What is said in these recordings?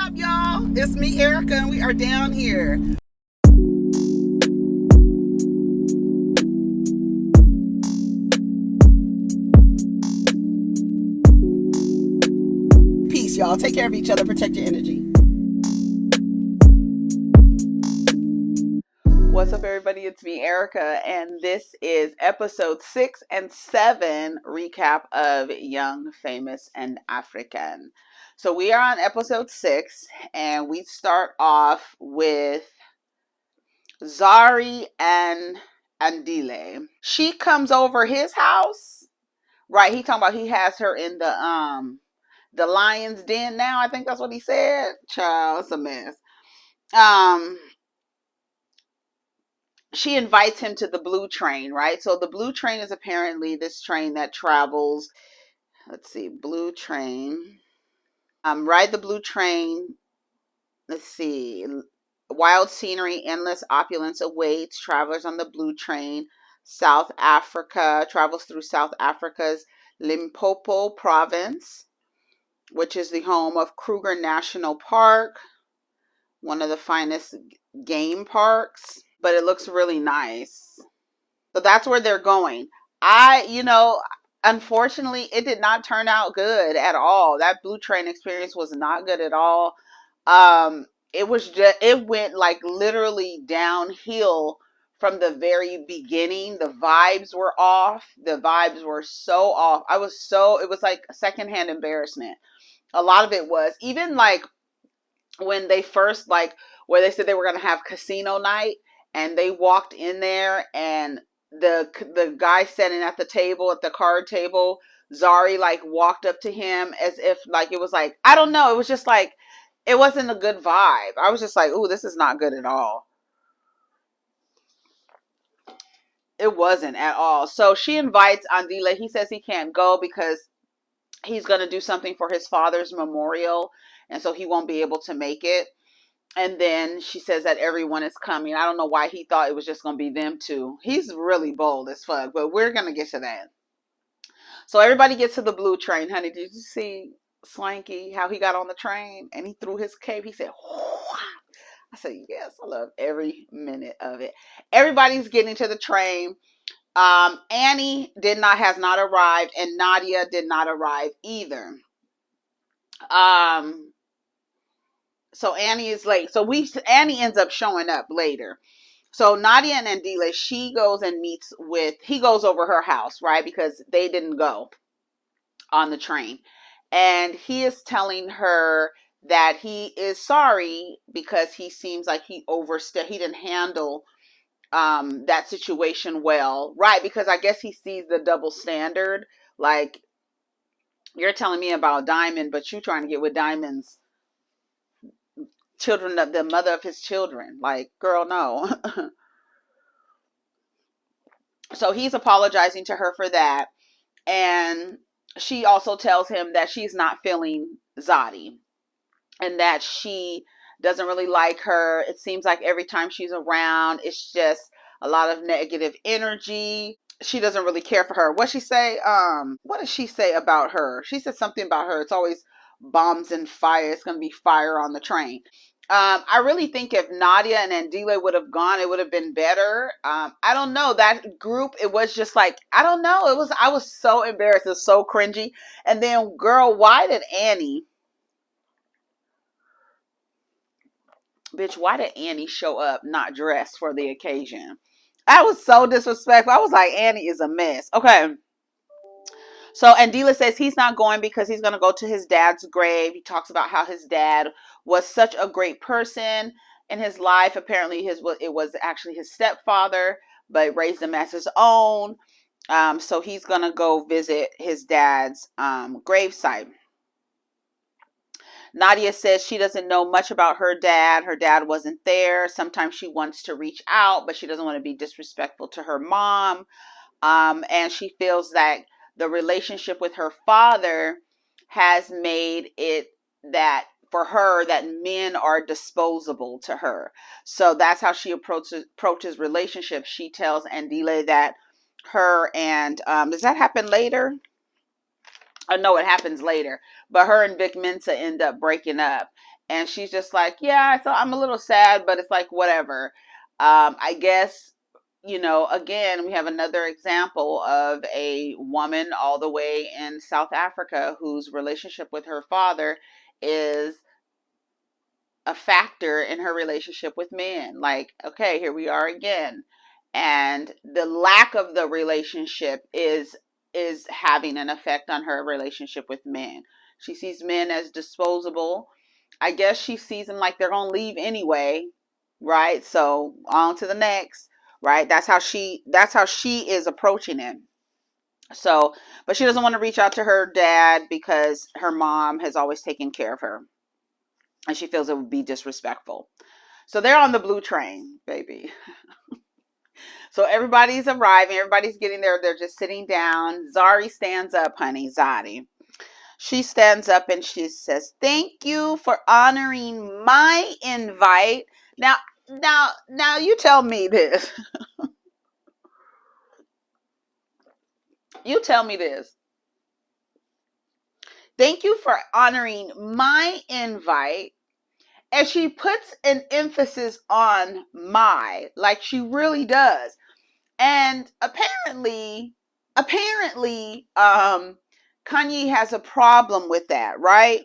up, y'all? It's me, Erica, and we are down here. Peace, y'all. Take care of each other. Protect your energy. What's up, everybody? It's me, Erica, and this is episode 6 and 7 recap of Young, Famous, and African. So we are on episode 6, and we start off with Zari and Andile. She comes over his house, right? He talking about he has her in the lion's den now. I think that's what he said. Child, it's a mess. She invites him to the blue train, right? So the blue train is apparently this train that travels. Let's see, blue train. Ride the blue train. Let's see. Wild scenery, endless opulence awaits travelers on the blue train. South Africa travels through South Africa's Limpopo province, which is the home of Kruger National Park, one of the finest game parks. But it looks really nice. So that's where they're going. Unfortunately, it did not turn out good at all. That blue train experience was not good at all. It went like literally downhill from the very beginning. The vibes were off. The vibes were so off. It was like secondhand embarrassment. A lot of it was, even like when they first, like, where they said they were going to have casino night, and they walked in there, and the guy sitting at the table, at the card table, Zari like walked up to him as if like it was like, I don't know, it was just like, it wasn't a good vibe. I was just like, ooh, this is not good at all. It wasn't at all. So she invites Andile. He says he can't go because he's going to do something for his father's memorial, and so he won't be able to make it. And then she says that everyone is coming. I don't know why he thought it was just going to be them two. He's really bold as fuck, but we're going to get to that. So everybody gets to the blue train. Honey, did you see Swanky, how he got on the train and he threw his cape? He said, whoo. I said, yes, I love every minute of it. Everybody's getting to the train. Annie has not arrived, and Nadia did not arrive either. So Annie is late. So Annie ends up showing up later. So Nadia and Andile, he goes over her house, right? Because they didn't go on the train. And he is telling her that he is sorry because he seems like he didn't handle that situation well, right? Because I guess he sees the double standard. Like, you're telling me about Diamond, but you trying to get with Diamond's children, of the mother of his children. Like, girl, no. So he's apologizing to her for that. And she also tells him that she's not feeling Zari and that she doesn't really like her. It seems like every time she's around, it's just a lot of negative energy. She doesn't really care for her. What she say? What does she say about her? She said something about her. It's always bombs and fire. It's going to be fire on the train. I really think if Nadia and Andile would have gone, it would have been better. I don't know. That group, it was just like, I don't know. I was so embarrassed. It was so cringy. And then, girl, why did Annie show up not dressed for the occasion? That was so disrespectful. I was like, Annie is a mess. Okay. So Andile says he's not going because he's going to go to his dad's grave. He talks about how his dad was such a great person in his life. Apparently it was actually his stepfather, but raised him as his own. So he's going to go visit his dad's gravesite. Nadia says she doesn't know much about her dad. Her dad wasn't there. Sometimes she wants to reach out, but she doesn't want to be disrespectful to her mom. And she feels that the relationship with her father has made it that for her that men are disposable to her. So that's how she approaches relationships. She tells Andile that her and does that happen later? I know it happens later, but her and Vic Mensa end up breaking up. And she's just like, yeah, so I'm a little sad, but it's like, whatever. I guess, again, we have another example of a woman all the way in South Africa whose relationship with her father is a factor in her relationship with men. Like, okay, here we are again. And the lack of the relationship is having an effect on her relationship with men. She sees men as disposable. I guess she sees them like they're going to leave anyway, right? So, on to the next, right? That's how she is approaching it. So, but she doesn't want to reach out to her dad because her mom has always taken care of her. And she feels it would be disrespectful. So they're on the blue train, baby. So everybody's arriving. Everybody's getting there. They're just sitting down. Zari stands up, honey. Zari. She stands up and she says, "Thank you for honoring my invite." Now, you tell me this. You tell me this. Thank you for honoring my invite. And she puts an emphasis on my, like she really does. And apparently, Khanyi has a problem with that, right?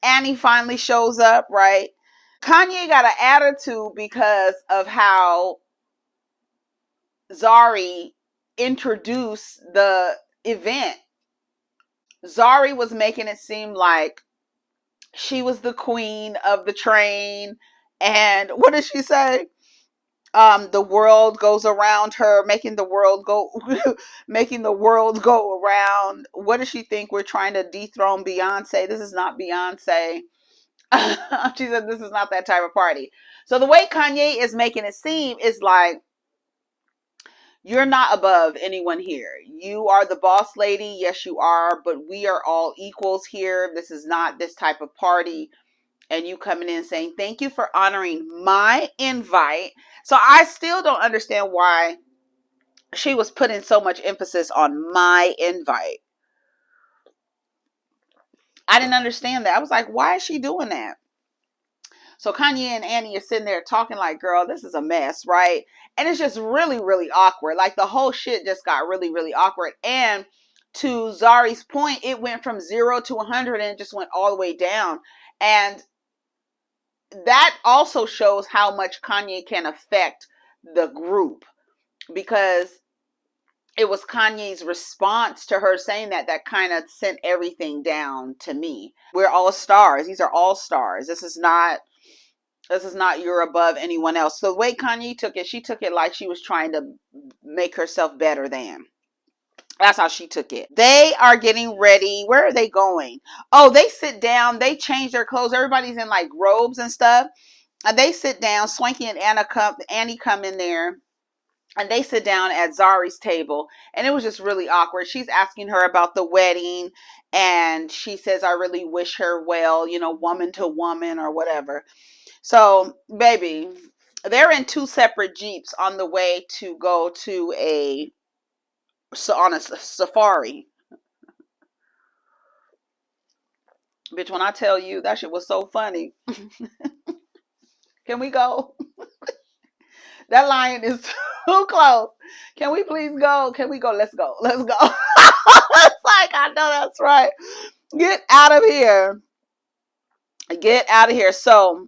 Annie finally shows up, right? Khanyi got an attitude because of how Zari introduced the event. Zari was making it seem like she was the queen of the train. And what did she say? The world goes around her, making the world go around. What does she think? We're trying to dethrone Beyonce? This is not Beyonce. She said this is not that type of party. So the way Khanyi is making it seem is like, you're not above anyone here. You are the boss lady. Yes, you are. But we are all equals here. This is not this type of party. And you coming in saying, "Thank you for honoring my invite." So I still don't understand why she was putting so much emphasis on my invite. I didn't understand that. I was like, why is she doing that? So Khanyi and Annie are sitting there talking like, girl, this is a mess, right? And it's just really, really awkward. Like the whole shit just got really, really awkward. And to Zari's point, it went from 0 to 100 and it just went all the way down. And that also shows how much Khanyi can affect the group, because it was Kanye's response to her saying that kind of sent everything down to me. We're all stars. These are all stars. This is not you're above anyone else. So the way Khanyi took it, she took it like she was trying to make herself better than. That's how she took it. They are getting ready. Where are they going? Oh, they sit down. They change their clothes. Everybody's in like robes and stuff. And they sit down. Swanky and Annie come in there. And they sit down at Zari's table. And it was just really awkward. She's asking her about the wedding. And she says, I really wish her well, woman to woman or whatever. So, baby, they're in 2 separate Jeeps on the way to go to on a safari. Bitch, when I tell you, that shit was so funny. Can we go? That lion is too close. Can we please go? Can we go? Let's go. Let's go. It's like, I know that's right. Get out of here. Get out of here. So,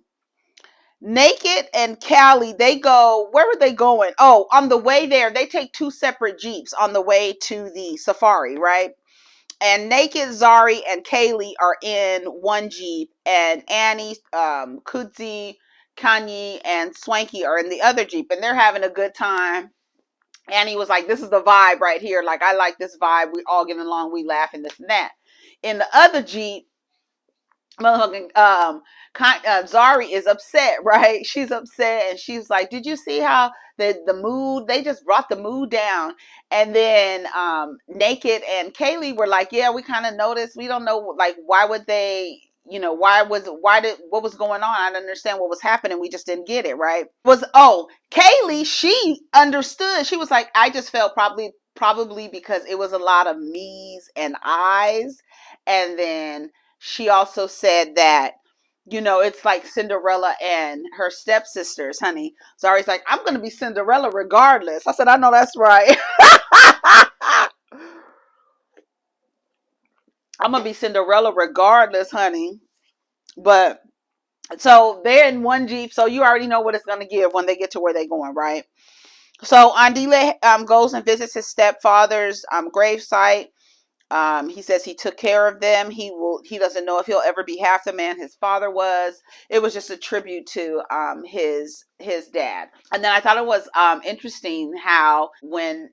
Naked and Callie, they go, where were they going? Oh, on the way there, they take 2 separate Jeeps on the way to the safari, right? And Naked, Zari, and Kaylee are in one Jeep, and Annie, Kudzi, Khanyi, and Swanky are in the other Jeep, and they're having a good time. Annie was like, this is the vibe right here. Like, I like this vibe. We all getting along. We laughing, this and that. In the other Jeep, Zari is upset, right? She's upset, and she's like, did you see how the mood, they just brought the mood down? And then Naked and Kaylee were like, yeah, we kind of noticed. We don't know, like, why would they, what was going on? I didn't understand what was happening. We just didn't get it, right? Kaylee, she understood. She was like, I just felt probably because it was a lot of me's and I's. And then she also said that, it's like Cinderella and her stepsisters, honey. Zari's like, I'm going to be Cinderella regardless. I said, I know that's right. I'm going to be Cinderella regardless, honey. But so they're in one Jeep. So you already know what it's going to give when they get to where they're going, right? So Andile goes and visits his stepfather's gravesite. He says he took care of them. He doesn't know if he'll ever be half the man his father was. It was just a tribute to his dad. And then I thought it was interesting how when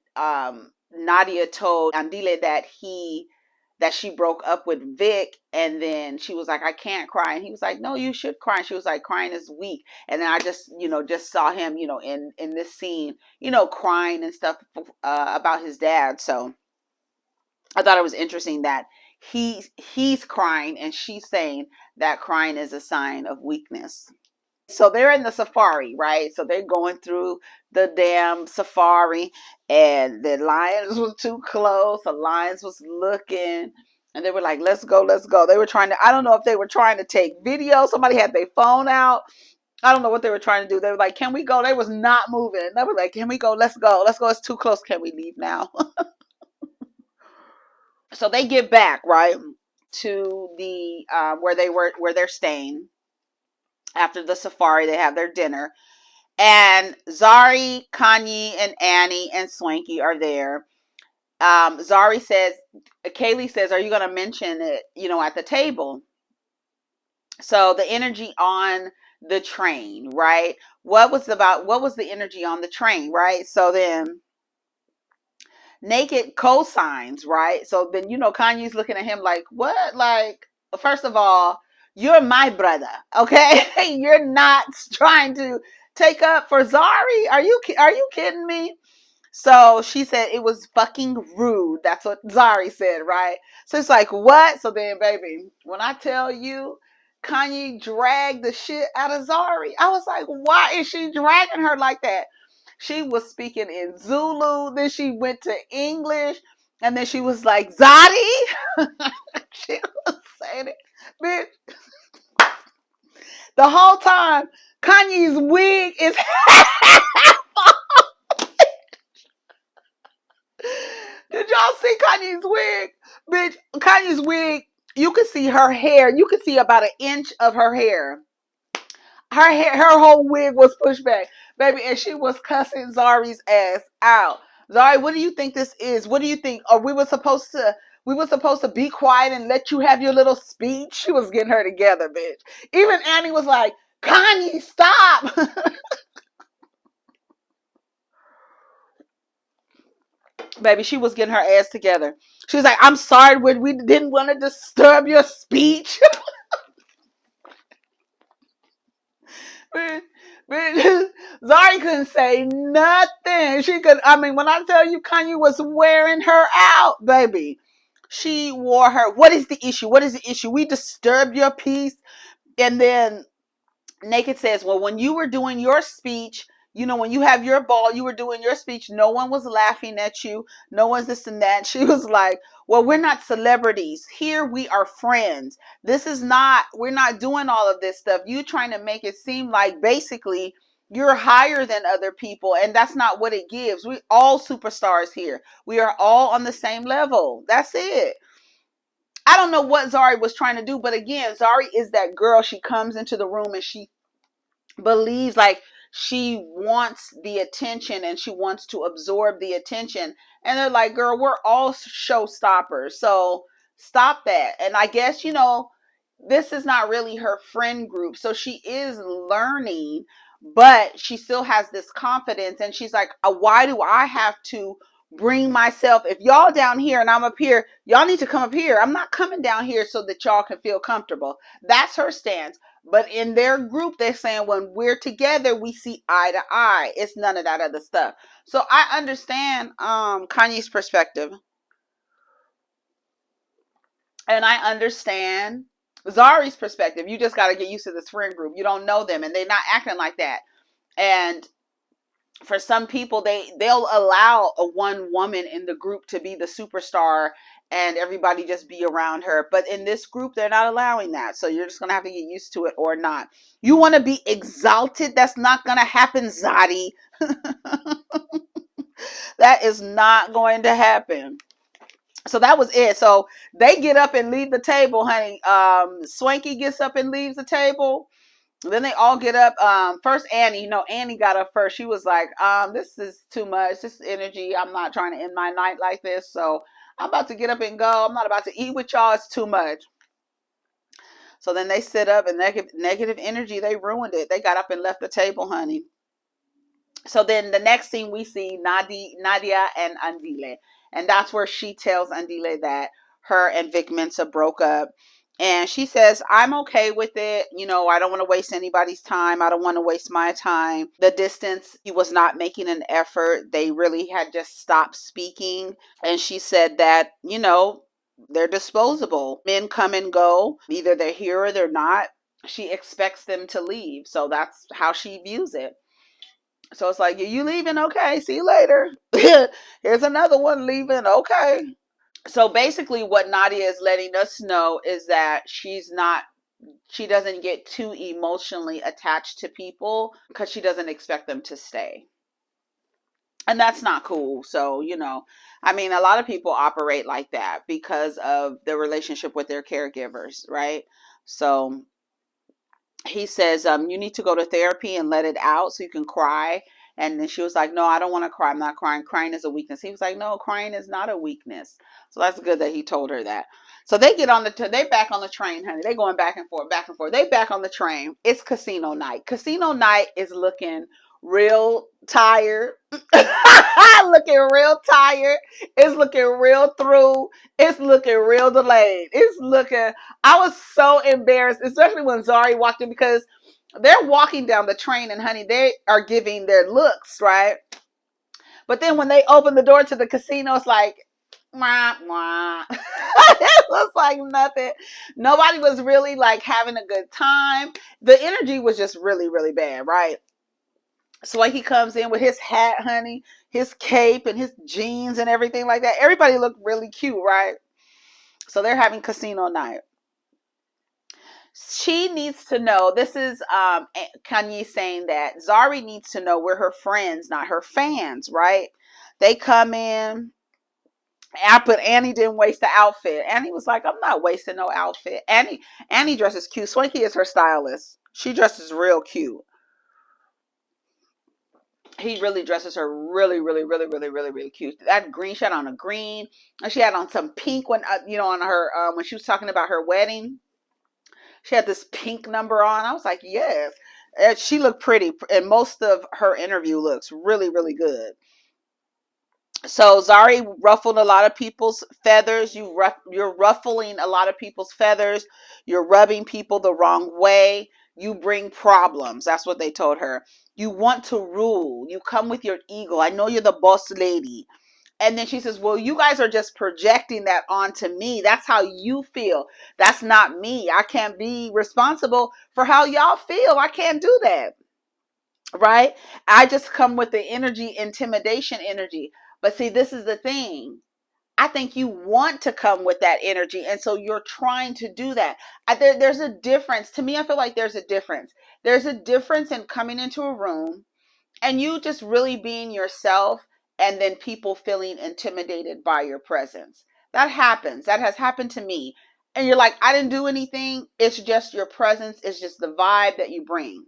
Nadia told Andile that she broke up with Vic, and then she was like, I can't cry, and he was like, no, you should cry, and she was like, crying is weak. And then I just saw him in this scene crying and stuff about his dad. So I thought it was interesting that he's crying and she's saying that crying is a sign of weakness. So they're in the safari, right? So they're going through the damn safari, and the lions was too close. The lions was looking, and they were like, let's go, let's go. They were trying to, I don't know if they were trying to take video. Somebody had their phone out. I don't know what they were trying to do. They were like, can we go? They was not moving. They were like, can we go? Let's go. Let's go. It's too close. Can we leave now? So they get back, right, to the where they're staying. After the safari, they have their dinner. And Zari, Khanyi, and Annie and Swanky are there. Zari says, Kaylee says, are you going to mention it, at the table? So the energy on the train, right? What was the energy on the train, right? So then Naked co-signs, right? So then, Kanye's looking at him like, what? Like, first of all, you're my brother, okay? You're not trying to take up for Zari. Are you kidding me? So she said it was fucking rude. That's what Zari said, right? So it's like, what? So then, baby, when I tell you Kanye dragged the shit out of Zari, I was like, why is she dragging her like that? She was speaking in Zulu, then she went to English, and then she was like, Zari. She was saying it, bitch. The whole time, Kanye's wig is Did y'all see Kanye's wig? Bitch, Kanye's wig, you could see her hair. You could see about an inch of her hair. Her whole wig was pushed back, baby, and she was cussing Zari's ass out. Zari, what do you think this is? What do you think? Or we were supposed to be quiet and let you have your little speech? She was getting her together, bitch. Even Annie was like, Kanye, stop. Baby, she was getting her ass together. She was like, I'm sorry, we didn't want to disturb your speech. Zari couldn't say nothing. When I tell you Kanye was wearing her out, baby, she wore her. What is the issue? What is the issue? We disturbed your peace. And then Naked says, well, when you were doing your speech, when you have your ball, you were doing your speech, no one was laughing at you. No one's this and that. She was like, well, we're not celebrities. Here we are friends. We're not doing all of this stuff. You trying to make it seem like basically you're higher than other people. And that's not what it gives. We all superstars here. We are all on the same level. That's it. I don't know what Zari was trying to do, but again, Zari is that girl. She comes into the room and she believes like she wants the attention and she wants to absorb the attention. And they're like, girl, we're all showstoppers. So stop that. And I guess, this is not really her friend group. So she is learning, but she still has this confidence. And she's like, why do I have to bring myself? If y'all down here and I'm up here, y'all need to come up here. I'm not coming down here so that y'all can feel comfortable. That's her stance. But in their group, they're saying when we're together, we see eye to eye. It's none of that other stuff. So I understand Kanye's perspective. And I understand Zari's perspective. You just got to get used to this friend group. You don't know them and they're not acting like that. And for some people, they'll allow a one woman in the group to be the superstar and everybody just be around her. But in this group, they're not allowing that. So you're just going to have to get used to it or not. You want to be exalted? That's not going to happen, Zari. That is not going to happen. So that was it. So they get up and leave the table, honey. Swanky gets up and leaves the table. Then they all get up. First Annie, Annie got up first. She was like, this is too much. This energy. I'm not trying to end my night like this. So I'm about to get up and go. I'm not about to eat with y'all. It's too much. So then they sit up, and negative energy, they ruined it. They got up and left the table, honey. So then the next scene we see Nadia and Andile. And that's where she tells Andile that her and Vic Mensa broke up. And she says, I'm okay with it. I don't want to waste anybody's time. I don't want to waste my time. The distance, he was not making an effort. They really had just stopped speaking. And she said that, they're disposable. Men come and go. Either they're here or they're not. She expects them to leave. So that's how she views it. So it's like, you leaving? Okay, see you later. Here's another one leaving. Okay. So basically what Nadia is letting us know is that she doesn't get too emotionally attached to people because she doesn't expect them to stay. And that's not cool. So, a lot of people operate like that because of their relationship with their caregivers, right? So he says, you need to go to therapy and let it out so you can cry. And then she was like, no, I don't want to cry. I'm not crying. Crying is a weakness. He was like, no, crying is not a weakness. So that's good that he told her that. So they get on they back on the train, honey. They going back and forth, back and forth. They back on the train. It's casino night. Casino night is looking real tired. Looking real tired. It's looking real through. It's looking real delayed. I was so embarrassed, especially when Zari walked in, because they're walking down the train and honey, they are giving their looks, right? But then when they open the door to the casino, it's like, wah, wah. It was like nothing. Nobody was really like having a good time. The energy was just really, really bad, right? So like he comes in with his hat, honey, his cape and his jeans and everything like that. Everybody looked really cute, right? So they're having casino night. She needs to know, this is Khanyi saying that Zari needs to know we're her friends, not her fans, right? They come in. But Annie didn't waste the outfit. Annie was like, I'm not wasting no outfit. Annie dresses cute. Swanky is her stylist. She dresses real cute. He really dresses her really, really, really, really, really, really cute. That green, she had on a green. And she had on some pink when, on her, when she was talking about her wedding. She had this pink number on. I was like, yes. And she looked pretty. And most of her interview looks really, really good. So Zari ruffled a lot of people's feathers. You're ruffling a lot of people's feathers. You're rubbing people the wrong way. You bring problems. That's what they told her. You want to rule. You come with your ego. I know you're the boss lady. And then she says, well, you guys are just projecting that onto me. That's how you feel. That's not me. I can't be responsible for how y'all feel. I can't do that. Right? I just come with the energy, intimidation energy. But see, this is the thing. I think you want to come with that energy. And so you're trying to do that. There's a difference. To me, I feel like there's a difference. There's a difference in coming into a room and you just really being yourself and then people feeling intimidated by your presence. That happens. That has happened to me. And you're like, I didn't do anything. It's just your presence. It's just the vibe that you bring.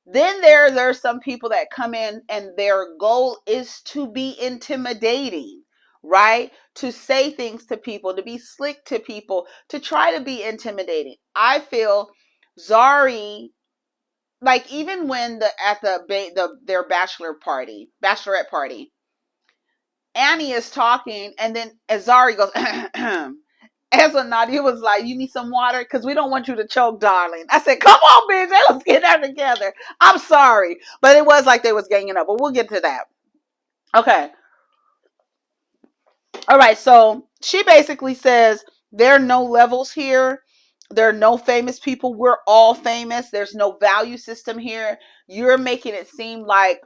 Then there's some people that come in and their goal is to be intimidating, right? To say things to people, to be slick to people, to try to be intimidating. I feel Zari, like even when at their bachelorette party, Annie is talking and then Zari goes, as Nadia was like, you need some water? Because we don't want you to choke, darling. I said, come on, bitch. Let's get that together. I'm sorry. But it was like they was ganging up. But we'll get to that. Okay. All right. So she basically says there are no levels here. There are no famous people. We're all famous. There's no value system here. You're making it seem like,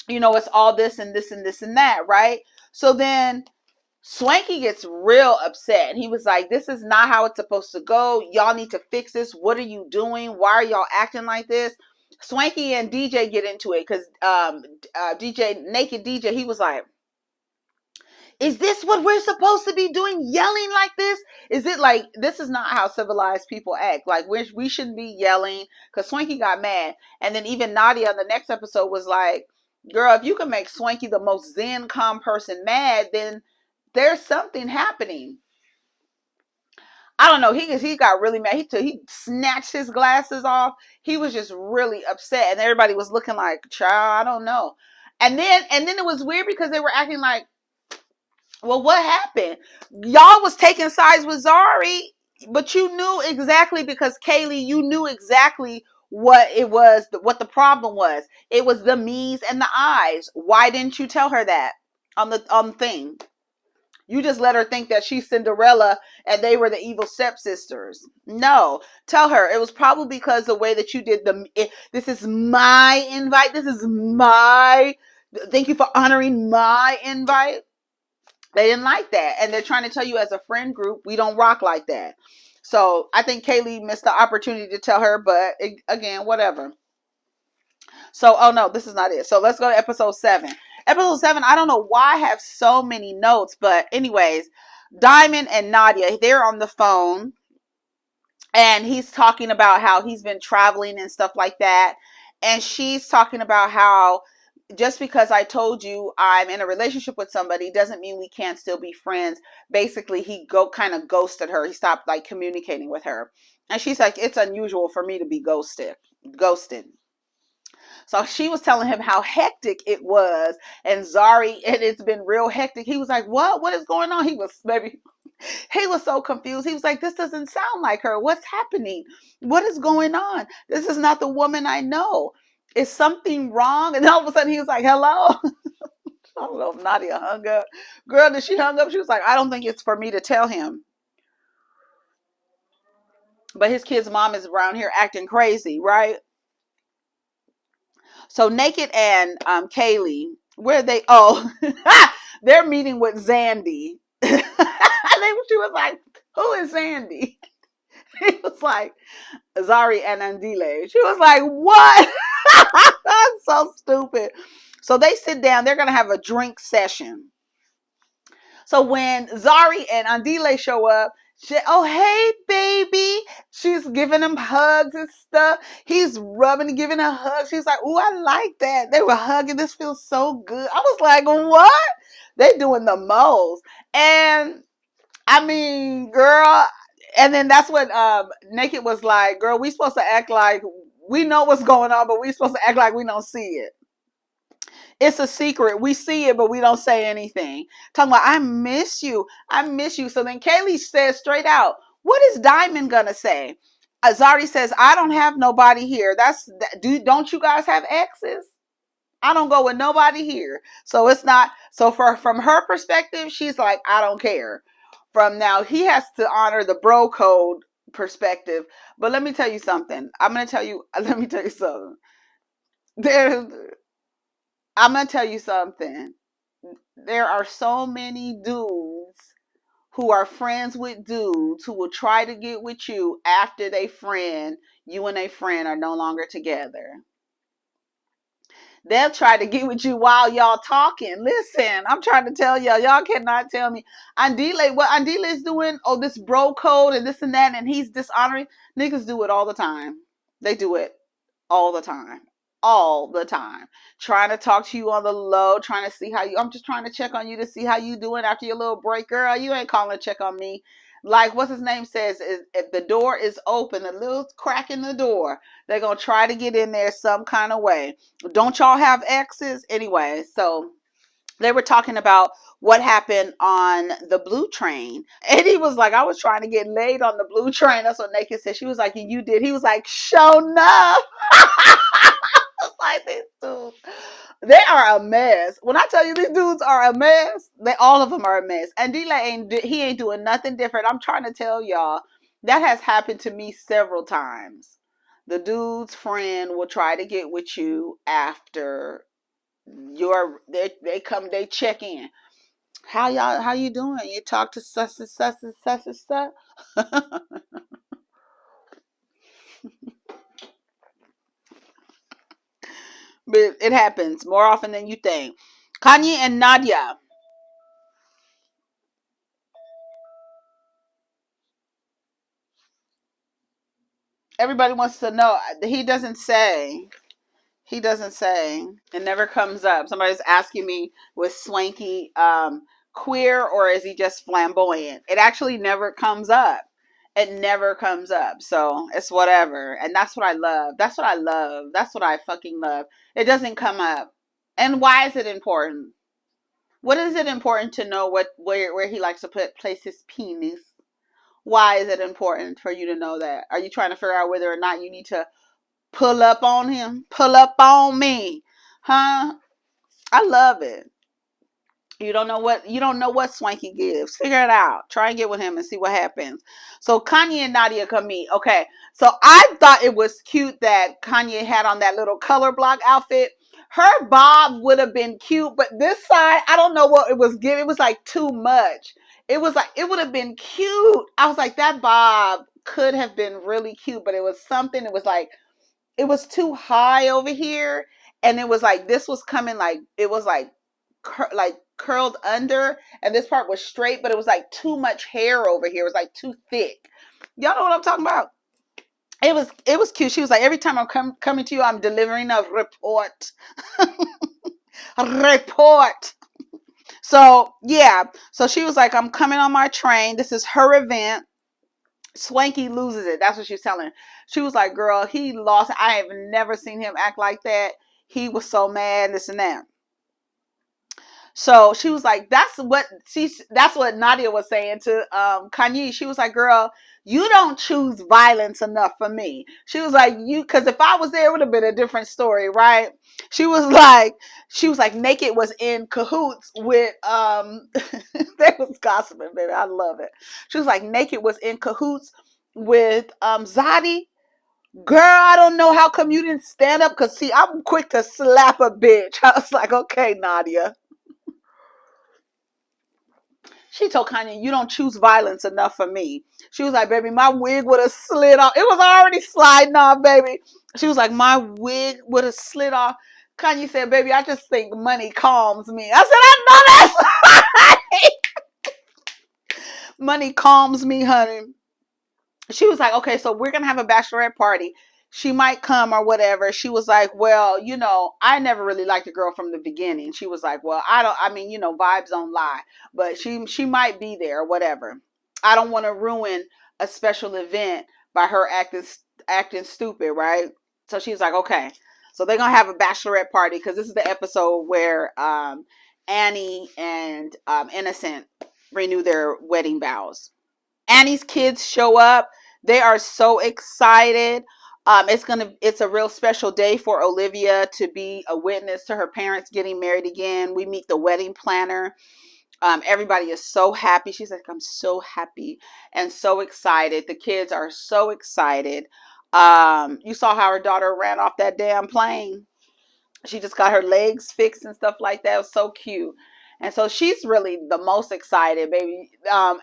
it's all this and this and this and that, right? So then Swanky gets real upset. He was like, this is not how it's supposed to go. Y'all need to fix this. What are you doing? Why are y'all acting like this? Swanky and DJ get into it because DJ, Naked DJ, he was like, is this what we're supposed to be doing? Yelling like this? Is it like, this is not how civilized people act. Like, we shouldn't be yelling, because Swanky got mad. And then even Nadia on the next episode was like, girl, if you can make Swanky the most zen, calm person mad, then there's something happening. I don't know. He got really mad. He snatched his glasses off. He was just really upset, and everybody was looking like, child, I don't know. And then it was weird because they were acting like, well, what happened? Y'all was taking sides with Zari, but you knew exactly, because Kaylee, you knew exactly what it was, what the problem was. It was the me's and the I's. Why didn't you tell her that on the thing? You just let her think that she's Cinderella and they were the evil stepsisters. No, tell her it was probably because the way that you did this is my invite. This is my, thank you for honoring my invite. They didn't like that. And they're trying to tell you as a friend group, we don't rock like that. So I think Kaylee missed the opportunity to tell her, but again, whatever. So, oh no, this is not it. So let's go to episode 7. Episode 7, I don't know why I have so many notes, but anyways, Diamond and Nadia, they're on the phone, and he's talking about how he's been traveling and stuff like that. And she's talking about how just because I told you I'm in a relationship with somebody doesn't mean we can't still be friends. Basically, he kind of ghosted her. He stopped like communicating with her. And she's like, it's unusual for me to be ghosted. So she was telling him how hectic it was, and Zari, and it's been real hectic. He was like, what is going on? He was so confused. He was like, this doesn't sound like her. What's happening? What is going on? This is not the woman I know. Is something wrong? And all of a sudden he was like, hello. I don't know if Nadia hung up. Girl, did she hung up? She was like, I don't think it's for me to tell him. But his kid's mom is around here acting crazy, right? So Naked and Kaylee, where they, they're meeting with Zandy. She was like, who is Zandy? He was like, Zari and Andile. She was like, what? That's so stupid. So they sit down, they're going to have a drink session. So when Zari and Andile show up, oh, hey, baby. She's giving him hugs and stuff. He's rubbing and giving her hugs. She's like, oh, I like that. They were hugging. This feels so good. I was like, what? They doing the most. And I mean, girl, and then that's what Naked was like, girl, we supposed to act like we know what's going on, but we supposed to act like we don't see it. It's a secret. We see it, but we don't say anything. Talking about, I miss you. I miss you. So then Kaylee says straight out, what is Diamond going to say? Zari says, I don't have nobody here. Don't you guys have exes? I don't go with nobody here. So it's not, so from her perspective, she's like, I don't care. From now, he has to honor the bro code perspective. But let me tell you something. Let me tell you something. I'm going to tell you something. There are so many dudes who are friends with dudes who will try to get with you after you and a friend are no longer together. They'll try to get with you while y'all talking. Listen, I'm trying to tell y'all cannot tell me. Andile, what Andile is doing, this bro code and this and that, and he's dishonoring. Niggas do it all the time. They do it all the time. All the time. Trying to talk to you on the low, trying to see I'm just trying to check on you to see how you doing after your little break. Girl, you ain't calling to check on me. Like, what's his name says, if the door is open, a little crack in the door, they're going to try to get in there some kind of way. Don't y'all have exes? Anyway, so they were talking about what happened on the blue train. And he was like, I was trying to get laid on the blue train. That's what Naked said. She was like, and you did. He was like, show enough. Like, these dudes, they are a mess. When I tell you these dudes are a mess, all of them are a mess. And he ain't doing nothing different. I'm trying to tell y'all, that has happened to me several times. The dude's friend will try to get with you after they check in. How you doing? You talk to such and such and such and such. But it happens more often than you think. Khanyi and Nadia. Everybody wants to know. He doesn't say. He doesn't say. It never comes up. Somebody's asking me, was Swanky queer or is he just flamboyant? It actually never comes up. It never comes up. So it's whatever. And that's what I love. That's what I love. That's what I fucking love. It doesn't come up. And why is it important? What is it important to know where he likes to place his penis? Why is it important for you to know that? Are you trying to figure out whether or not you need to pull up on him? Pull up on me. Huh? I love it. You don't know what Swanky gives. Figure it out. Try and get with him and see what happens. So Kanye and Nadia come meet. Okay. So I thought it was cute that Kanye had on that little color block outfit. Her bob would have been cute, but this side, I don't know what it was giving. It was like too much. It was like it would have been cute. I was like, that bob could have been really cute, but it was something. It was like it was too high over here, and it was like this was coming like it was like curled under, and this part was straight, but it was like too much hair over here. It was like too thick. Y'all know what I'm talking about? It was cute. She was like, every time I'm coming to you, I'm delivering a report. A report. So yeah. So she was like, I'm coming on my train. This is her event. Swanky loses it. That's what she's telling her. She was like, girl, he lost. I have never seen him act like that. He was so mad, this and that. So she was like, that's what Nadia was saying to Kanye. She was like, girl, you don't choose violence enough for me. She was like, because if I was there, it would have been a different story, right? She was like, Naked was in cahoots with they was gossiping, baby. I love it. She was like, Naked was in cahoots with Zadi. Girl, I don't know how come you didn't stand up, because see, I'm quick to slap a bitch. I was like, okay, Nadia. She told Kanye, you don't choose violence enough for me. She was like, baby, my wig would have slid off. It was already sliding off, baby. She was like, my wig would have slid off. Kanye said, baby, I just think money calms me. I said, I know that's right. Money calms me, honey. She was like, okay, so we're going to have a bachelorette party. She might come or whatever. She was like, well, I never really liked the girl from the beginning. She was like, well, vibes don't lie, but she might be there or whatever. I don't want to ruin a special event by her acting stupid, right? So she was like, okay. So they're going to have a bachelorette party, because this is the episode where Annie and Innocent renew their wedding vows. Annie's kids show up. They are so excited. It's a real special day for Olivia to be a witness to her parents getting married again. We meet the wedding planner. Everybody is so happy. She's like, I'm so happy and so excited. The kids are so excited. You saw how her daughter ran off that damn plane. She just got her legs fixed and stuff like that. It was so cute. And so she's really the most excited, baby.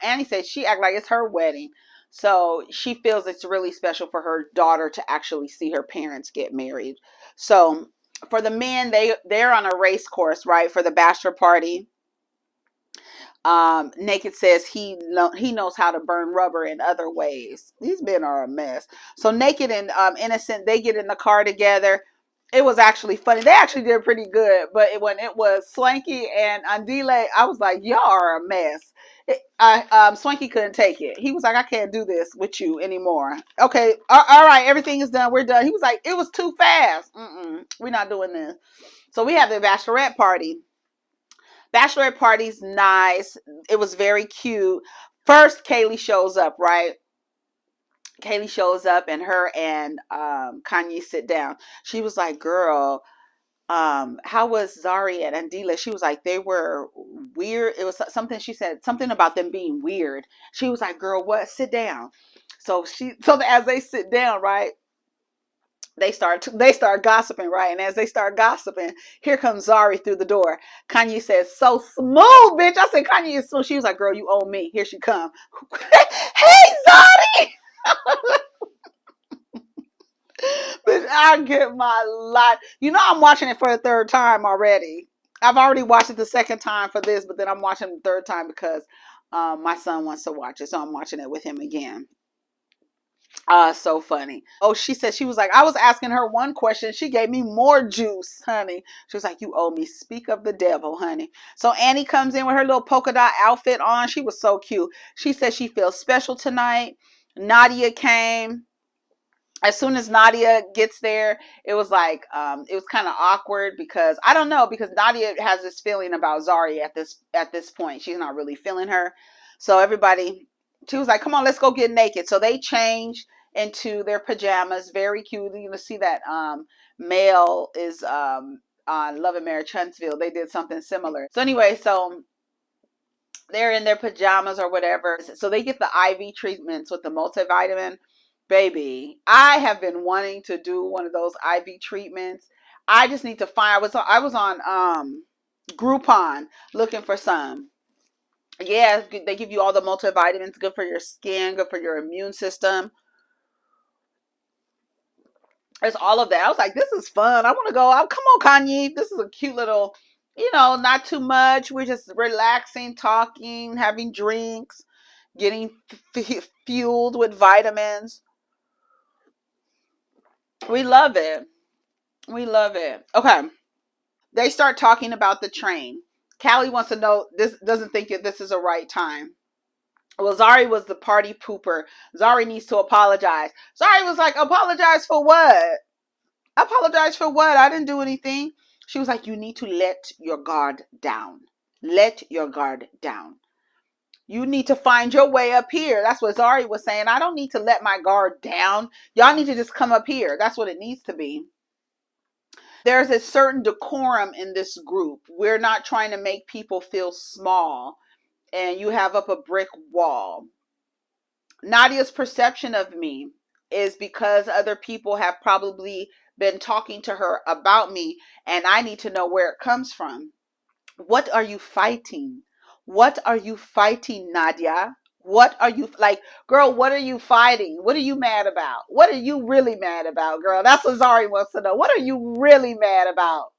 Annie said she act like it's her wedding. So she feels it's really special for her daughter to actually see her parents get married. So for the men, they're on a race course, right? For the bachelor party. Naked says he knows how to burn rubber in other ways. These men are a mess. So Naked and Innocent, they get in the car together. It was actually funny. They actually did pretty good. But when it was Swanky and Andile, I was like, y'all are a mess. Swanky couldn't take it. He was like, I can't do this with you anymore. Okay, all right, everything is done. We're done. He was like, it was too fast. We're not doing this. So we have the bachelorette party. Bachelorette party's nice. It was very cute. First, Kaylee shows up, right? Kaylee shows up, and her and Kanye sit down. She was like, girl, how was Zari and Andila? She was like, they were weird. It was something, she said something about them being weird. She was like, girl, what? Sit down. So as they sit down, right? They start gossiping, right? And as they start gossiping, here comes Zari through the door. Khanyi says, "So smooth, bitch." I said, "Khanyi is smooth." She was like, "Girl, you owe me." Here she come. Hey, Zari. Bitch, I get my life. I'm watching it for the third time already. I've already watched it the second time for this, but then I'm watching it the third time because my son wants to watch it, so I'm watching it with him again. So funny. Oh, she said, she was like, I was asking her one question. She gave me more juice, honey. She was like, you owe me. Speak of the devil, honey. So Annie comes in with her little polka dot outfit on. She was so cute. She said she feels special tonight. Nadia came. As soon as Nadia gets there, it was like, it was kind of awkward because I don't know, because Nadia has this feeling about Zari at this point. She's not really feeling her. So everybody, she was like, come on, let's go get naked. So they changed into their pajamas. Very cute. You can see that Male is on Love and Marriage Huntsville. They did something similar. So anyway, so they're in their pajamas or whatever. So they get the IV treatments with the multivitamin. Baby, I have been wanting to do one of those IV treatments. I just need to find. I was on Groupon looking for some. Yeah, they give you all the multivitamins. Good for your skin. Good for your immune system. It's all of that. I was like, this is fun. I want to go. Oh, come on, Khanyi. This is a cute little. Not too much. We're just relaxing, talking, having drinks, getting fueled with vitamins. We love it. We love it. Okay. They start talking about the train. Callie wants to know, this doesn't think this is a right time. Well, Zari was the party pooper. Zari needs to apologize. Zari was like, apologize for what? Apologize for what? I didn't do anything. She was like, you need to let your guard down. Let your guard down. You need to find your way up here. That's what Zari was saying. I don't need to let my guard down. Y'all need to just come up here. That's what it needs to be. There's a certain decorum in this group. We're not trying to make people feel small and you have up a brick wall. Nadia's perception of me is because other people have probably been talking to her about me and I need to know where it comes from. What are you fighting? What are you fighting, Nadia? What are you like, girl? What are you fighting? What are you mad about? What are you really mad about, girl? That's what Zari wants to know. What are you really mad about,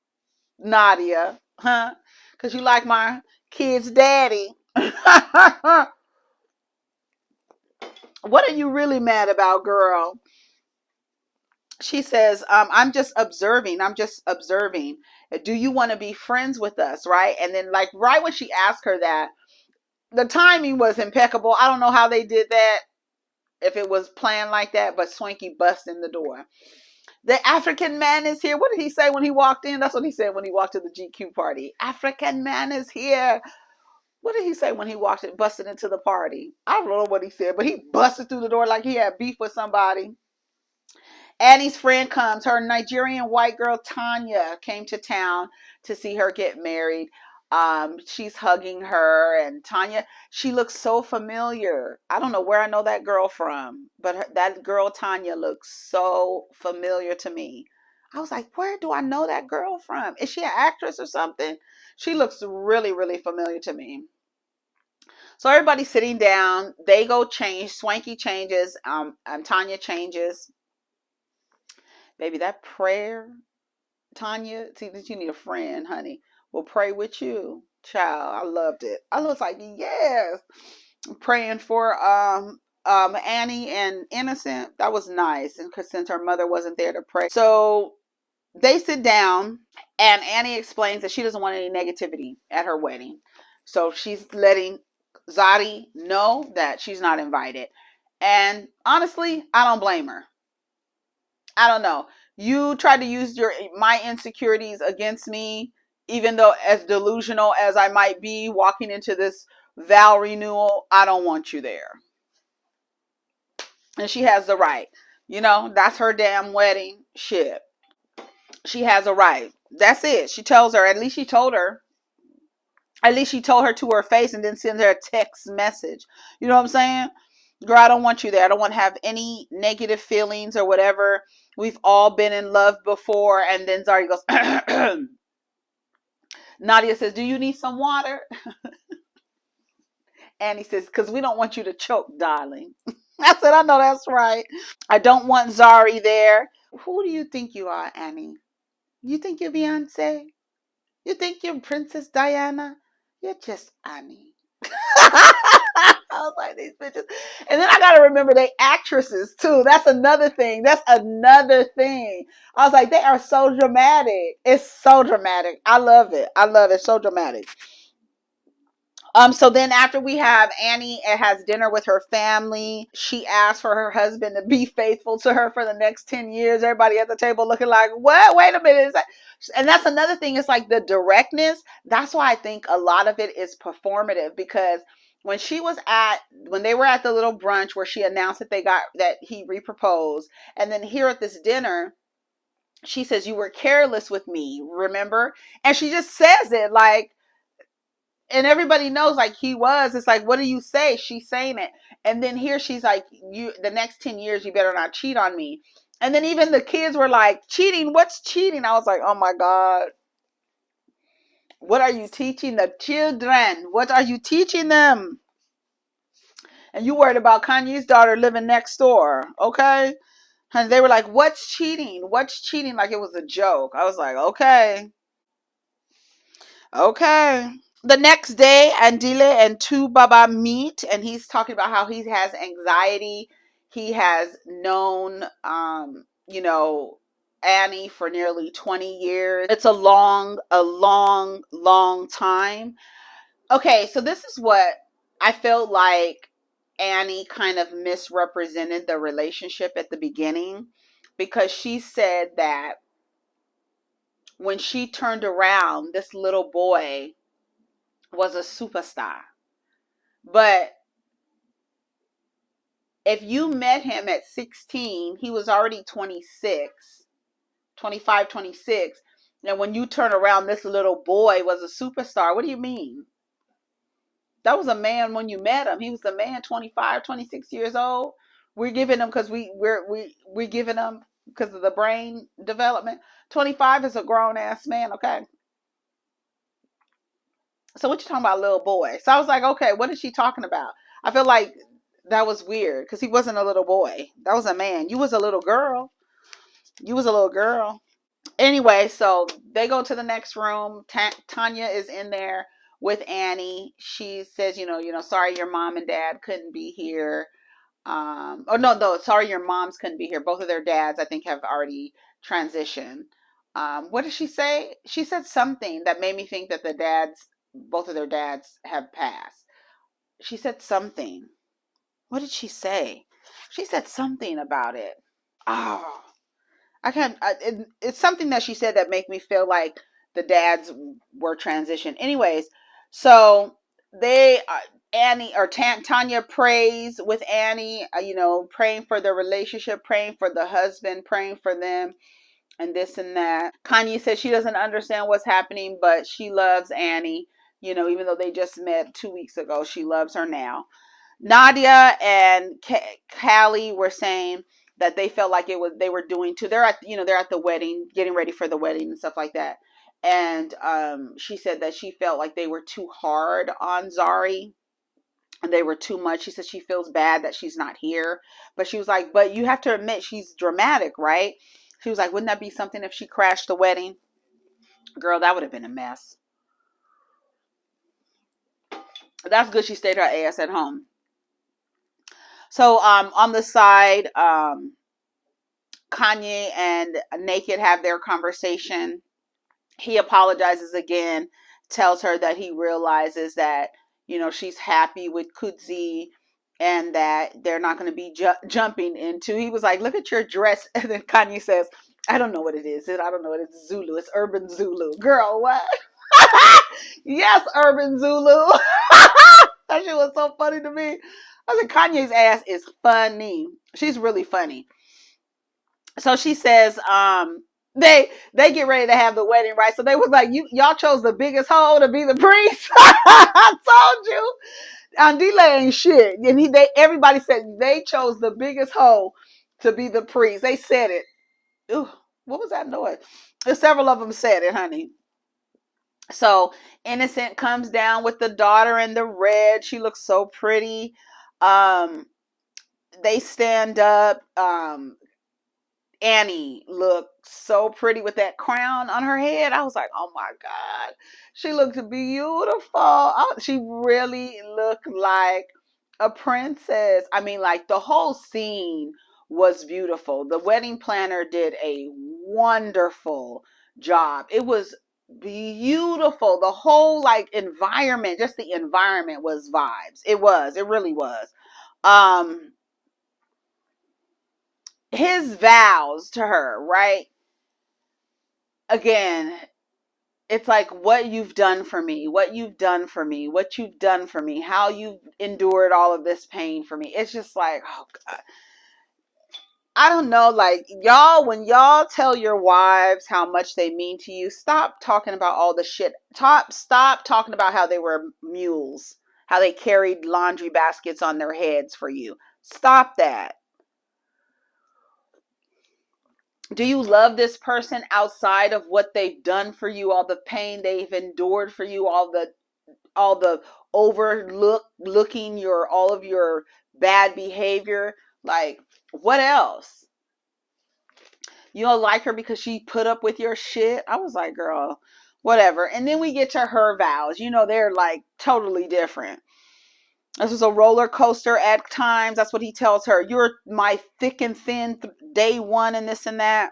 Nadia? Huh? Because you like my kid's daddy. What are you really mad about, girl? She says, I'm just observing. I'm just observing. Do you want to be friends with us? Right? And then, like, right when she asked her that, the timing was impeccable. I don't know how they did that, if it was planned like that, but Swanky bust in the door. The African man is here. What did he say when he walked in? That's what he said when he walked to the GQ party. African man is here. What did he say when he busted into the party? I don't know what he said, but he busted through the door like he had beef with somebody. Annie's friend comes. Her Nigerian white girl, Tanya, came to town to see her get married. She's hugging her, and Tanya, she looks so familiar. I don't know where I know that girl from, but that girl, Tanya, looks so familiar to me. I was like, where do I know that girl from? Is she an actress or something? She looks really, really familiar to me. So everybody's sitting down. They go change. Swanky changes. And Tanya changes. Baby, that prayer, Tanya, see that you need a friend, honey. We'll pray with you. Child, I loved it. I was like, yes. Praying for Annie and Innocent. That was nice. And because since her mother wasn't there to pray. So they sit down and Annie explains that she doesn't want any negativity at her wedding. So she's letting Zari know that she's not invited. And honestly, I don't blame her. I don't know. You tried to use my insecurities against me, even though as delusional as I might be walking into this vow renewal, I don't want you there. And she has the right. That's her damn wedding. Shit. She has a right. That's it. She tells her, at least she told her. At least she told her to her face and then send her a text message. You know what I'm saying? Girl, I don't want you there. I don't want to have any negative feelings or whatever. We've all been in love before. And then Zari goes, Nadia says, do you need some water? Annie says, because we don't want you to choke, darling. I said, I know that's right. I don't want Zari there. Who do you think you are, Annie? You think you're Beyonce? You think you're Princess Diana? You're just Annie. I was like, these bitches. And then I got to remember they actresses too. That's another thing. I was like, they are so dramatic. It's so dramatic. I love it. So dramatic. So then after we have Annie has dinner with her family, she asks for her husband to be faithful to her for the next 10 years. Everybody at the table looking like, what? Wait a minute. And that's another thing. It's like the directness. That's why I think a lot of it is performative, because when they were at the little brunch where she announced that he reproposed, and then here at this dinner, she says, you were careless with me, remember? And she just says it like, and everybody knows like he was. It's like, what do you say? She's saying it. And then here she's like, the next 10 years, you better not cheat on me. And then even the kids were like, cheating? What's cheating? I was like, oh my God. What are you teaching the children? What are you teaching them? And you worried about Kanye's daughter living next door. Okay. And they were like, what's cheating? What's cheating? Like it was a joke. I was like, okay. Okay. The next day, Andile and Tu Baba meet, and he's talking about how he has anxiety. He has known, Annie for nearly 20 years. It's a long, long time. Okay, so this is what I felt like Annie kind of misrepresented the relationship at the beginning, because she said that when she turned around, this little boy was a superstar. But if you met him at 16, he was already 26, 25, 26. And when you turn around, this little boy was a superstar. What do you mean? That was a man when you met him. He was a man, 25, 26 years old. We're giving him because we're giving him because of the brain development. 25 is a grown ass man, okay? So what you talking about, little boy? So I was like, okay, what is she talking about? I feel like that was weird because he wasn't a little boy. That was a man. You was a little girl. Anyway, so they go to the next room. Tanya is in there with Annie. She says, sorry your mom and dad couldn't be here. No, sorry your moms couldn't be here. Both of their dads, I think, have already transitioned. What did she say? She said something that made me think that both of their dads have passed. She said something. What did she say? She said something about it. Oh, I can't. It's something that she said that made me feel like the dads were transitioned. Anyways, so Tanya prays with Annie, praying for their relationship, praying for the husband, praying for them, and this and that. Khanyi says she doesn't understand what's happening, but she loves Annie. Even though they just met 2 weeks ago, she loves her now. Nadia and Callie were saying that they felt like they were doing too. They're at the wedding, getting ready for the wedding and stuff like that. And she said that she felt like they were too hard on Zari. And they were too much. She said she feels bad that she's not here. But she was like, but you have to admit she's dramatic, right? She was like, wouldn't that be something if she crashed the wedding? Girl, that would have been a mess. That's good she stayed her ass at home. So on the side, Kanye and Naked have their conversation. He apologizes again, tells her that he realizes that, she's happy with Kudzi and that they're not going to be jumping into. He was like, look at your dress. And then Kanye says, I don't know what it is. I don't know what it's Zulu. It's urban Zulu. Girl, what? Yes, urban Zulu. That shit was so funny to me. I said, Kanye's ass is funny. She's really funny. So she says, they get ready to have the wedding, right? So they was like, y'all chose the biggest hoe to be the priest. I told you. Andile ain't shit. And everybody said they chose the biggest hoe to be the priest. They said it. Ooh, what was that noise? Several of them said it, honey. So Innocent comes down with the daughter in the red. She looks so pretty. They stand up. Annie looked so pretty with that crown on her head. I was like, oh my God. She looked beautiful. She really looked like a princess. I mean, like the whole scene was beautiful. The wedding planner did a wonderful job. It was beautiful. The whole like environment, just the environment was vibes. It really was. His vows to her, right? Again, it's like what you've done for me, what you've done for me, what you've done for me, how you've endured all of this pain for me. It's just like, oh God. I don't know, like y'all, when y'all tell your wives how much they mean to you, stop talking about all the shit. Stop talking about how they were mules, how they carried laundry baskets on their heads for you. Stop that. Do you love this person outside of what they've done for you, all the pain they've endured for you, all the overlooking all of your bad behavior? Like, what else? You don't like her because she put up with your shit? I was like, girl, whatever. And then we get to her vows. They're like totally different. This was a roller coaster at times. That's what he tells her. You're my thick and thin day one and this and that.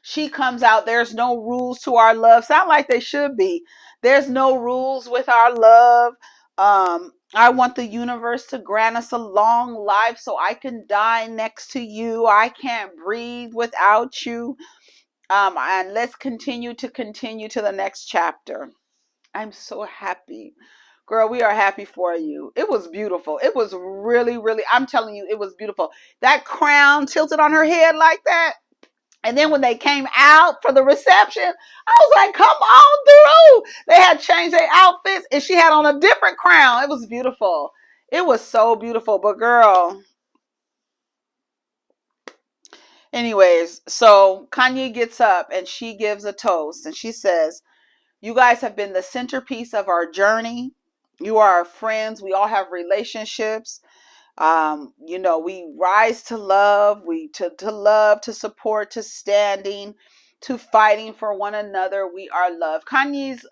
She comes out, there's no rules to our love. Sound like they should be. There's no rules with our love. I want the universe to grant us a long life so I can die next to you. I can't breathe without you. And let's continue to the next chapter. I'm so happy. Girl, we are happy for you. It was beautiful. It was really, really, I'm telling you, it was beautiful. That crown tilted on her head like that. And then when they came out for the reception, I was like, come on through. They had changed their outfits and she had on a different crown. It was beautiful. It was so beautiful. But girl, anyways, so Khanyi gets up and she gives a toast and she says, you guys have been the centerpiece of our journey. You are our friends. We all have relationships. We rise to love, to love, to support, to standing, to fighting for one another. We are love. Kanye's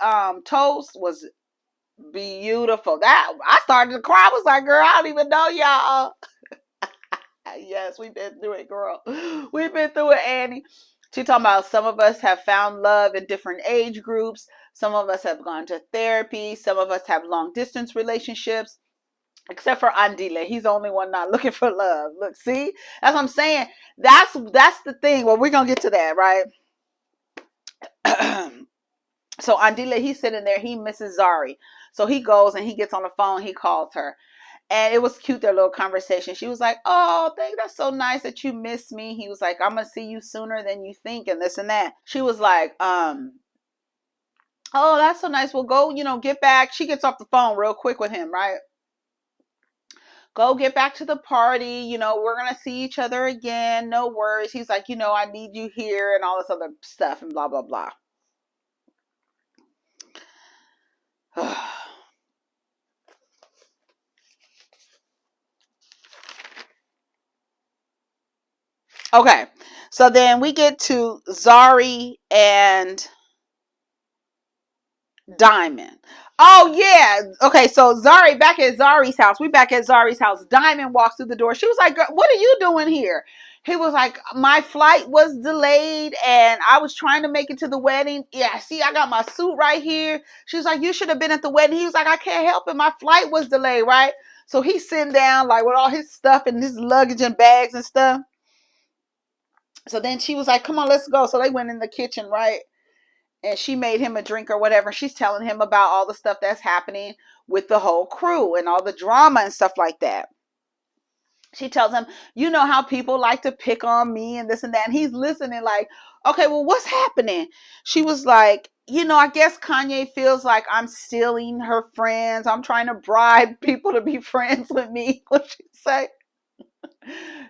toast was beautiful. That I started to cry. I was like, girl, I don't even know y'all. Yes, we've been through it, girl. We've been through it, Annie. She talking about some of us have found love in different age groups. Some of us have gone to therapy. Some of us have long distance relationships. Except for Andile. He's the only one not looking for love. Look, see? That's what I'm saying. That's the thing. Well, we're going to get to that, right? So Andile, he's sitting there. He misses Zari. So he goes and he gets on the phone. He calls her. And it was cute, their little conversation. She was like, oh, that's so nice that you miss me. He was like, I'm going to see you sooner than you think and this and that. She was like, oh, that's so nice. Well, go, get back. She gets off the phone real quick with him, right? Go get back to the party. We're going to see each other again. No worries. He's like, I need you here and all this other stuff and blah, blah, blah. Okay. So then we get to Zari and Diamond. Oh yeah. Okay, so Zari, back at Zari's house. We back at Zari's house. Diamond walks through the door. She was like, girl, what are you doing here? He was like, my flight was delayed and I was trying to make it to the wedding. Yeah, see, I got my suit right here. She was like, you should have been at the wedding. He was like, I can't help it. My flight was delayed, right? So he's sitting down like with all his stuff and his luggage and bags and stuff. So then she was like, come on, let's go. So they went in the kitchen, right? And she made him a drink or whatever. She's telling him about all the stuff that's happening with the whole crew and all the drama and stuff like that. She tells him, you know how people like to pick on me and this and that. And he's listening like, okay, well, what's happening? She was like, I guess Kanye feels like I'm stealing her friends. I'm trying to bribe people to be friends with me. What she say?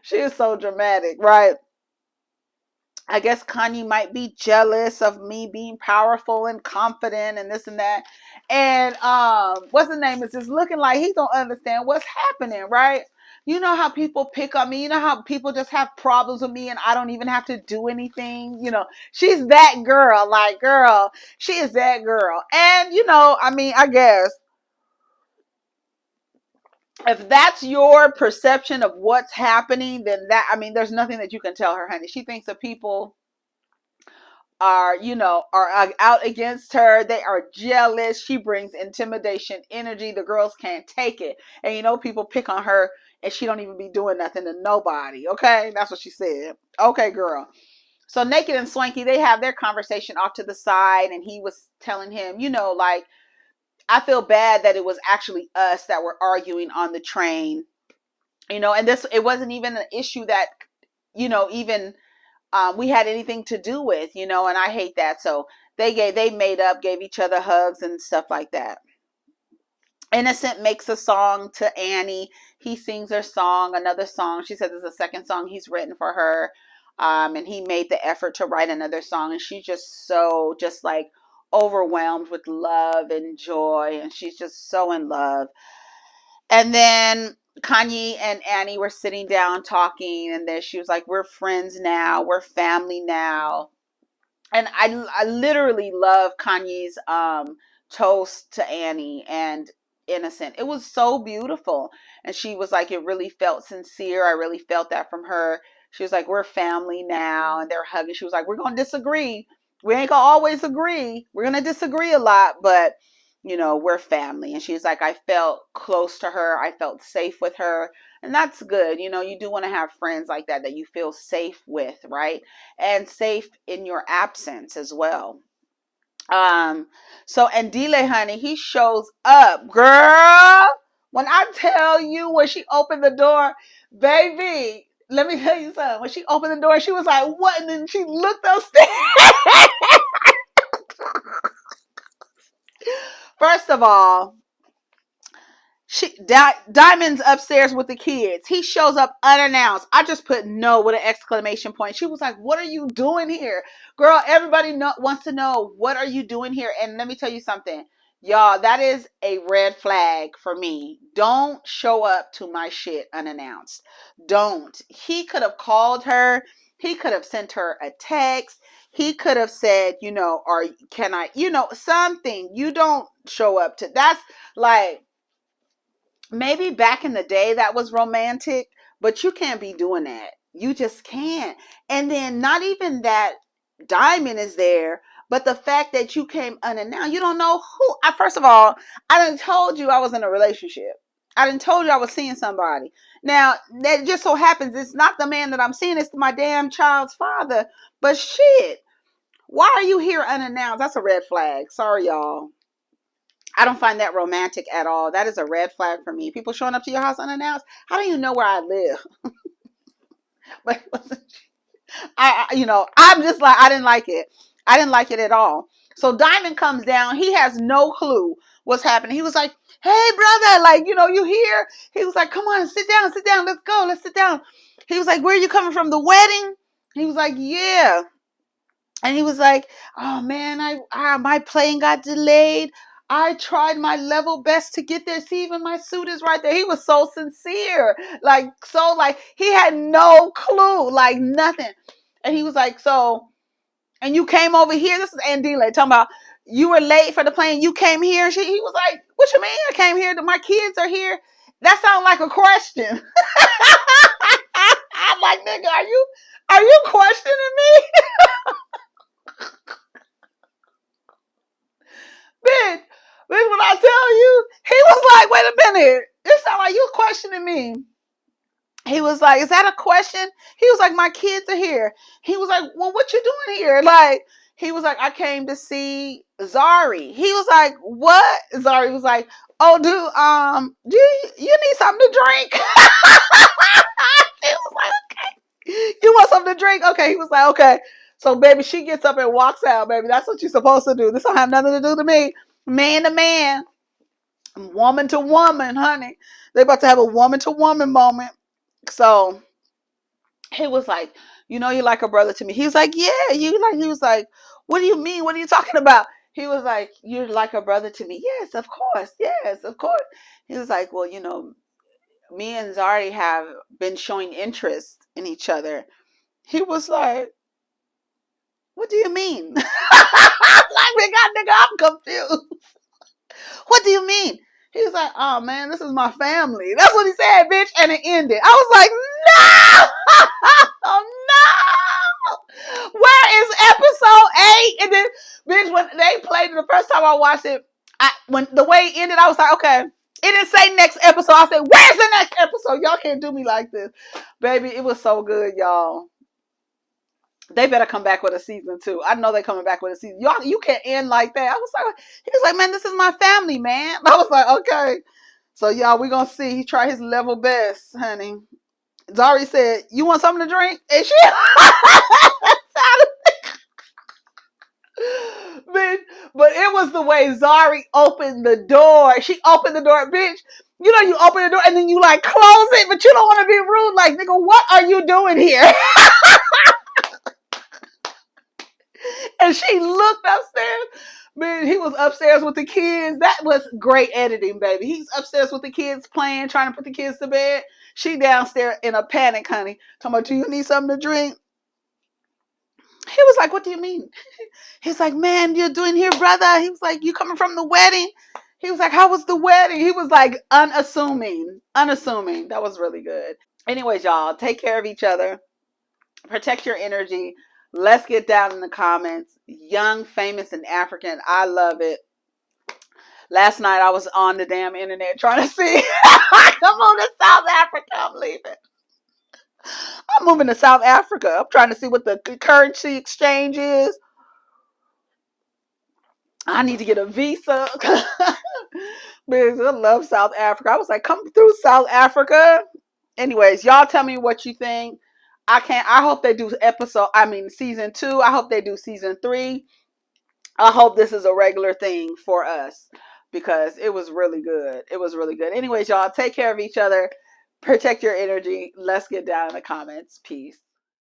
She is so dramatic, right? I guess Kanye might be jealous of me being powerful and confident and this and that. And what's the name is just looking like he don't understand what's happening, right? You know how people pick on me. You know how people just have problems with me and I don't even have to do anything. She's that girl. Like, girl, she is that girl. And I guess if that's your perception of what's happening, then there's nothing that you can tell her, honey. She thinks that people are out against her. They are jealous. She brings intimidation energy. The girls can't take it. And people pick on her and she don't even be doing nothing to nobody. Okay, that's what she said. Okay, girl. So Naked and Swanky, they have their conversation off to the side, and he was telling him, like, I feel bad that it was actually us that were arguing on the train, and it wasn't even an issue that even we had anything to do with, and I hate that. So they made up, gave each other hugs and stuff like that. Innocent makes a song to Annie. He sings her song, another song. She says it's the second song he's written for her. And he made the effort to write another song. And she's just so like overwhelmed with love and joy. And she's just so in love. And then Kanye and Annie were sitting down talking. And then she was like, we're friends now. We're family now. And I literally love Kanye's toast to Annie and Innocent. It was so beautiful. And she was like, it really felt sincere. I really felt that from her. She was like, we're family now. And they're hugging. She was like, we're going to disagree. We ain't going to always agree. We're going to disagree a lot, but we're family. And she's like, I felt close to her. I felt safe with her. And that's good. You do want to have friends like that you feel safe with, right? And safe in your absence as well. So Ndile, honey, he shows up, girl. When I tell you, when she opened the door, baby, let me tell you something. When she opened the door, she was like, what? And then she looked upstairs. First of all, Diamond's upstairs with the kids. He shows up unannounced. I just put no with an exclamation point. She was like, what are you doing here? Girl, everybody wants to know, what are you doing here? And let me tell you something. Y'all, that is a red flag for me. Don't show up to my shit unannounced. Don't. He could have called her. He could have sent her a text. He could have said, or can I, something. You don't show up to. That's like, maybe back in the day that was romantic, but you can't be doing that. You just can't. And then not even that Diamond is there, but the fact that you came unannounced, you don't know who. First of all, I done told you I was in a relationship. I done told you I was seeing somebody. Now, that just so happens it's not the man that I'm seeing, it's my damn child's father. But shit, why are you here unannounced? That's a red flag. Sorry, y'all. I don't find that romantic at all. That is a red flag for me. People showing up to your house unannounced. How do you know where I live? But I'm just like, I didn't like it. I didn't like it at all. So Diamond comes down. He has no clue what's happening. He was like, hey, brother, like, you here? He was like, come on, sit down. Let's go. Let's sit down. He was like, where are you coming from? The wedding? He was like, yeah. And he was like, oh, man, my plane got delayed. I tried my level best to get there. See, even my suit is right there. He was so sincere. Like, he had no clue, like nothing. And he was like, so, and you came over here. This is Andile talking about, you were late for the plane. You came here. He was like, what you mean? I came here. My kids are here. That sounds like a question. I'm like, nigga, are you questioning me? Bitch, when I tell you, he was like, wait a minute. It sounds like you questioning me. He was like, is that a question? He was like, my kids are here. He was like, well, what you doing here? Like, He was like, I came to see Zari. He was like, what? Zari was like, oh, do you need something to drink? He was like, okay. You want something to drink? Okay. He was like, okay. So, baby, she gets up and walks out, baby. That's what you're supposed to do. This don't have nothing to do to me. Man to man. Woman to woman, honey. They about to have a woman to woman moment. So, he was like, you know, you're like a brother to me. He was like, yeah, you like, he was like, what do you mean? What are you talking about? He was like, you're like a brother to me. Yes, of course. Yes, of course. He was like, well, you know, me and Zari have been showing interest in each other. He was like, what do you mean? Like, nigga, I'm confused. What do you mean? He was like, oh man, this is my family. That's what he said, bitch. And it ended. I was like, no! Oh no! Where is episode 8? And then, bitch, when they played it the first time I watched it, when the way it ended, I was like, okay. It didn't say next episode. I said, where's the next episode? Y'all can't do me like this. Baby, it was so good, y'all. They better come back with a season 2. I know they're coming back with a season. Y'all, you can't end like that. I was like, he was like, man, this is my family, man. I was like, okay. So, y'all, we're going to see. He tried his level best, honey. Zari said, you want something to drink? And she... Bitch, but it was the way Zari opened the door. She opened the door, bitch. You know, you open the door and then you like close it, but you don't want to be rude. Like, nigga, what are you doing here? And she looked upstairs. Man, he was upstairs with the kids. That was great editing, baby. He's upstairs with the kids playing, trying to put the kids to bed. She downstairs in a panic, honey. Talking about, do you need something to drink? He was like, what do you mean? He's like, man, you're doing here, brother. He was like, you coming from the wedding? He was like, how was the wedding? He was like unassuming. That was really good. Anyways, y'all, take care of each other. Protect your energy. Let's get down in the comments. Young, famous, and African. I love it. Last night I was on the damn internet trying to see. Come on to South Africa. I'm leaving. I'm moving to South Africa. I'm trying to see what the currency exchange is. I need to get a visa. Because I love South Africa. I was like, come through South Africa. Anyways, y'all tell me what you think. I hope they do season 2. I hope they do season 3. I hope this is a regular thing for us because it was really good. It was really good. Anyways, y'all, take care of each other. Protect your energy. Let's get down in the comments. Peace.